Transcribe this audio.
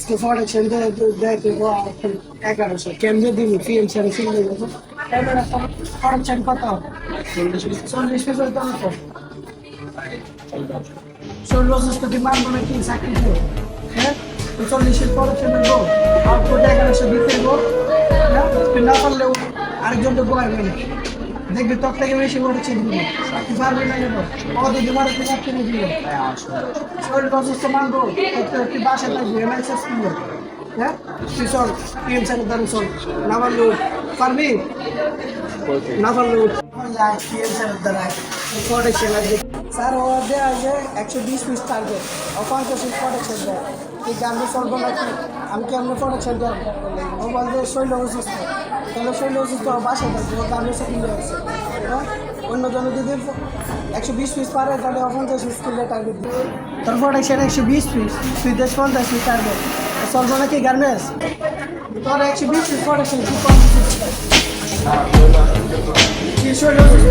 আজকে প্রোডাকশন দেখতে 1100 কেমনে দিবি ফিল্ম ছেড়ে ফিল্ম দেবো ক্যামেরা প্রোডাকশন কত 40 পেছর দাম তো 16 তো ডিমান্ড মানে কি চাকরি দেবো হ্যাঁ 40 প্রোডাকশন দেবো আউটপুট 1100 দিতে দেবো না পারলেও আরেকজন তো বয় মানে দেখবি তোর থেকে বেশি প্রোডাকশন দিবি তুই পারবি না কেন কত দিবার তুই চাকরি দিবি শরীর অসুস্থ মানবো তুই বাসায় থাকবি এমএসএস কিনবো হ্যাঁ তুই চল পিএম স্যারের দ্বারা চল না পারলেও পারবি না পারলেও পিএম স্যারের দ্বারা প্রোডাকশন লাগবে স্যার ও দেয় যে 120 পিস টার্গেট ও 50 পিস প্রোডাকশন দেয় এই গানটা চলবো নাকি আমি কি আমরা প্রোডাকশন দেব ও বলবে শৈল অসুস্থ তাহলে শৈল অসুস্থ বাসায় থাকবে ও গান এসে কিনে আছে হ্যাঁ অন্য জন যদি 120 পিস পারে তাহলে 50 পিস কিনলে টার্গেট তোর প্রোডাকশন 120 পিস তুই 50 পিস টার্গেট চলবো নাকি গার্মেন্টস তোর 120 পিস প্রোডাকশন কি কম শৈল অসুস্থ